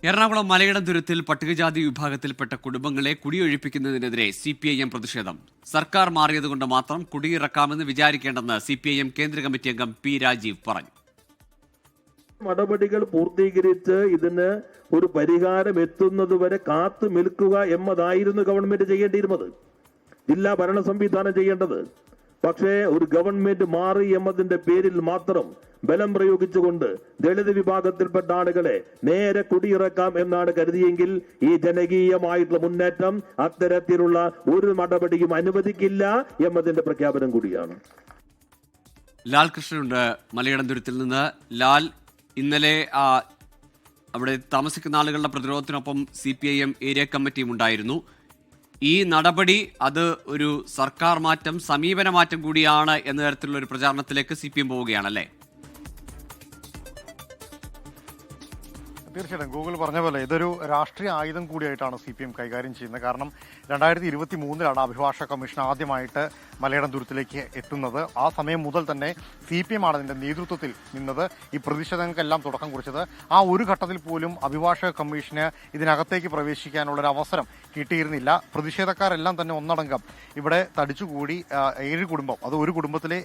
എറണാകുളം മലയിടം തുരുത്തിൽ പട്ടികജാതി വിഭാഗത്തിൽപ്പെട്ട കുടുംബങ്ങളെ കുടിയൊഴിപ്പിക്കുന്നതിനെതിരെ CPIM പ്രതിഷേധം. സർക്കാർ മാറിയതുകൊണ്ട് മാത്രം കുടിയിറക്കാമെന്ന് വിചാരിക്കേണ്ടെന്ന് CPIM കേന്ദ്ര കമ്മിറ്റി അംഗം പി രാജീവ് പറഞ്ഞു. നടപടികൾ പൂർത്തീകരിച്ച് ഇതിന് ഒരു പരിഹാരം എത്തുന്നതുവരെ കാത്തു നിൽക്കുക എന്നതായിരുന്നു ഗവൺമെന്റ് ചെയ്യേണ്ടിയിരുന്നത്, ജില്ലാ ഭരണ സംവിധാനം ചെയ്യേണ്ടത്. പക്ഷേ ഒരു ഗവൺമെന്റ് മാറി എന്നതിന്റെ പേരിൽ മാത്രം ബലം പ്രയോഗിച്ചുകൊണ്ട് ദളിത് വിഭാഗത്തിൽപ്പെട്ട ആളുകളെ നേരെ കുടിയിറക്കാം എന്നാണ് കരുതിയെങ്കിൽ ഈ ജനകീയമായിട്ടുള്ള മുന്നേറ്റം അത്തരത്തിലുള്ള ഒരു നടപടിയും അനുവദിക്കില്ല എന്നതിന്റെ പ്രഖ്യാപനം കൂടിയാണ്. ലാൽ കൃഷ്ണനുണ്ട് മലയിടം തുരുത്തിൽ നിന്ന്. ലാൽ, ഇന്നലെ അവിടെ താമസിക്കുന്ന ആളുകളുടെ പ്രതിരോധത്തിനൊപ്പം CPIM ഏരിയ കമ്മിറ്റിയും ഉണ്ടായിരുന്നു. ഈ നടപടി അത് ഒരു സർക്കാർ മാറ്റം, സമീപന മാറ്റം കൂടിയാണ് എന്ന തരത്തിലുള്ള ഒരു പ്രചാരണത്തിലേക്ക് CPIM പോവുകയാണല്ലേ? തീർച്ചയായിട്ടും ഗൂഗിൾ പറഞ്ഞ പോലെ ഇതൊരു രാഷ്ട്രീയ ആയുധം കൂടിയായിട്ടാണ് CPIM കൈകാര്യം ചെയ്യുന്നത്. കാരണം 2023 അഭിഭാഷക കമ്മീഷൻ ആദ്യമായിട്ട് മലയിടം തുരുത്തിലേക്ക് എത്തുന്നത്. ആ സമയം മുതൽ തന്നെ CPIM ആണ് അതിന്റെ നേതൃത്വത്തിൽ നിന്നത്, ഈ പ്രതിഷേധങ്ങൾക്കെല്ലാം തുടക്കം കുറിച്ചത്. ആ ഒരു ഘട്ടത്തിൽ പോലും അഭിഭാഷക കമ്മീഷന് ഇതിനകത്തേക്ക് പ്രവേശിക്കാനുള്ളൊരു അവസരം കിട്ടിയിരുന്നില്ല. പ്രതിഷേധക്കാരെല്ലാം തന്നെ ഒന്നടങ്കം ഇവിടെ തടിച്ചുകൂടി 7 കുടുംബം, അത് ഒരു കുടുംബത്തിലെ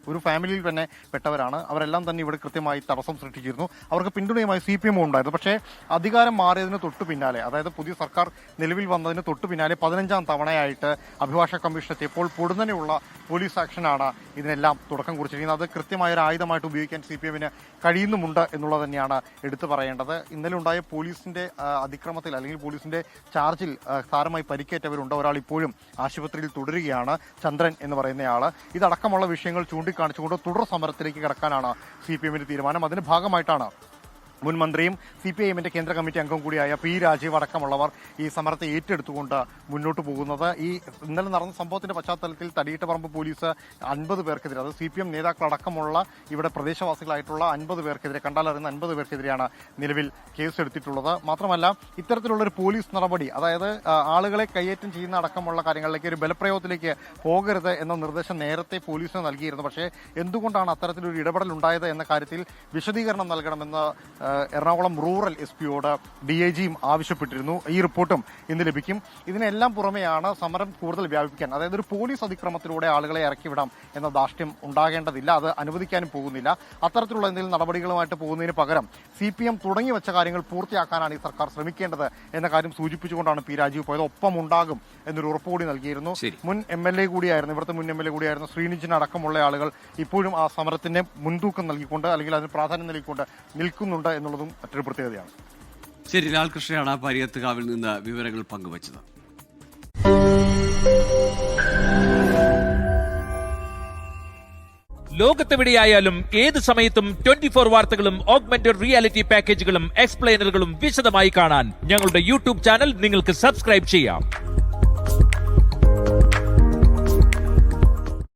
ഒരു ഫാമിലിയിൽ തന്നെ പെട്ടവരാണ്. അവരെല്ലാം തന്നെ ഇവിടെ കൃത്യമായി തടസ്സം സൃഷ്ടിച്ചിരുന്നു. അവർക്ക് പിന്തുണയുമായി CPIM ഉണ്ടായിരുന്നു. പക്ഷേ അധികാരം മാറിയതിന് തൊട്ടു പിന്നാലെ, അതായത് പുതിയ സർക്കാർ നിലവിൽ വന്നതിന് തൊട്ടു പിന്നാലെ 15ാം തവണയായിട്ട് അഭിഭാഷക കമ്മീഷൻ എത്തിയപ്പോൾ പൊടുന്നനെയുള്ള പോലീസ് ആക്ഷനാണ് ഇതിനെല്ലാം തുടക്കം കുറിച്ചിരിക്കുന്നത്. അത് കൃത്യമായ ഒരു ആയുധമായിട്ട് ഉപയോഗിക്കാൻ CPIMന് കഴിയുന്നുമുണ്ട് എന്നുള്ളത് തന്നെയാണ് എടുത്തു പറയേണ്ടത്. ഇന്നലെ ഉണ്ടായ പോലീസിന്റെ അതിക്രമത്തിൽ അല്ലെങ്കിൽ പോലീസിന്റെ ചാർജിൽ സാരമായി പരിക്കേറ്റവരുണ്ട്. ഒരാൾ ഇപ്പോഴും ആശുപത്രിയിൽ തുടരുകയാണ്, ചന്ദ്രൻ എന്ന് പറയുന്നയാൾ. ഇതടക്കമുള്ള വിഷയങ്ങൾ ചൂണ്ടിക്കാണിച്ചുകൊണ്ട് തുടർ സമരത്തിലേക്ക് കടക്കാനാണ് CPIMന്റെ തീരുമാനം. അതിന്റെ ഭാഗമായിട്ടാണ് മുൻ മന്ത്രിയും CPIMന്റെ കേന്ദ്ര കമ്മിറ്റി അംഗം കൂടിയായ പി രാജീവ് അടക്കമുള്ളവർ ഈ സമരത്തെ ഏറ്റെടുത്തുകൊണ്ട് മുന്നോട്ട് പോകുന്നത്. ഈ ഇന്നലെ നടന്ന സംഭവത്തിന്റെ പശ്ചാത്തലത്തിൽ തടിയിട്ടപറമ്പ് പോലീസ് 50 പേർക്കെതിരെ, അത് CPIM നേതാക്കളടക്കമുള്ള ഇവിടെ പ്രദേശവാസികളായിട്ടുള്ള 50 പേർക്കെതിരെ, കണ്ടാലറിയുന്ന 50 പേർക്കെതിരെയാണ് നിലവിൽ കേസെടുത്തിട്ടുള്ളത്. മാത്രമല്ല ഇത്തരത്തിലുള്ളൊരു പോലീസ് നടപടി, അതായത് ആളുകളെ കയ്യേറ്റം ചെയ്യുന്ന അടക്കമുള്ള കാര്യങ്ങളിലേക്ക് ഒരു ബലപ്രയോഗത്തിലേക്ക് പോകരുത് എന്ന നിർദ്ദേശം നേരത്തെ പോലീസിന് നൽകിയിരുന്നു. പക്ഷേ എന്തുകൊണ്ടാണ് അത്തരത്തിലൊരു ഇടപെടൽ ഉണ്ടായത് എന്ന കാര്യത്തിൽ വിശദീകരണം നൽകണമെന്ന് എറണാകുളം റൂറൽ SP-യോട് DIGയും ആവശ്യപ്പെട്ടിരുന്നു. ഈ റിപ്പോർട്ടും ഇന്ന് ലഭിക്കും. ഇതിനെല്ലാം പുറമെയാണ് സമരം കൂടുതൽ വ്യാപിപ്പിക്കാൻ, അതായത് ഒരു പോലീസ് അതിക്രമത്തിലൂടെ ആളുകളെ ഇറക്കിവിടാം എന്ന ധാർഷ്ട്യം ഉണ്ടാകേണ്ടതില്ല, അത് അനുവദിക്കാനും പോകുന്നില്ല. അത്തരത്തിലുള്ള എന്തെങ്കിലും നടപടികളുമായിട്ട് പോകുന്നതിന് പകരം CPIM തുടങ്ങി വെച്ച കാര്യങ്ങൾ പൂർത്തിയാക്കാനാണ് ഈ സർക്കാർ ശ്രമിക്കേണ്ടത് എന്ന കാര്യം സൂചിപ്പിച്ചുകൊണ്ടാണ് പി രാജീവ് പോയത്. ഒപ്പം ഉണ്ടാകും എന്നൊരു ഉറപ്പ് കൂടി നൽകിയിരുന്നു. മുൻ MLA കൂടിയായിരുന്നു, ഇവിടുത്തെ മുൻ MLA കൂടിയായിരുന്നു ശ്രീനിജിന് അടക്കമുള്ള ആളുകൾ ഇപ്പോഴും ആ സമരത്തിന് മുൻതൂക്കം നൽകിക്കൊണ്ട് അല്ലെങ്കിൽ അതിന് പ്രാധാന്യം നൽകിക്കൊണ്ട് നിൽക്കുന്നുണ്ട് എന്നുള്ളതും മറ്റൊരു പ്രത്യേകതയാണ്. ശരി, ലാൽകൃഷ്ണയാണ് പരിയത്തുകാവിൽ നിന്ന് വിവരങ്ങൾ പങ്കുവച്ചത്. ലോകത്തെവിടെയായാലും ഏത് സമയത്തും 24 വാർത്തകളും ഓഗ്മെന്റഡ് റിയാലിറ്റി പാക്കേജുകളും എക്സ്പ്ലെയിനറുകളും വിശദമായി കാണാൻ ഞങ്ങളുടെ YouTube ചാനൽ നിങ്ങൾക്ക് സബ്സ്ക്രൈബ് ചെയ്യാം.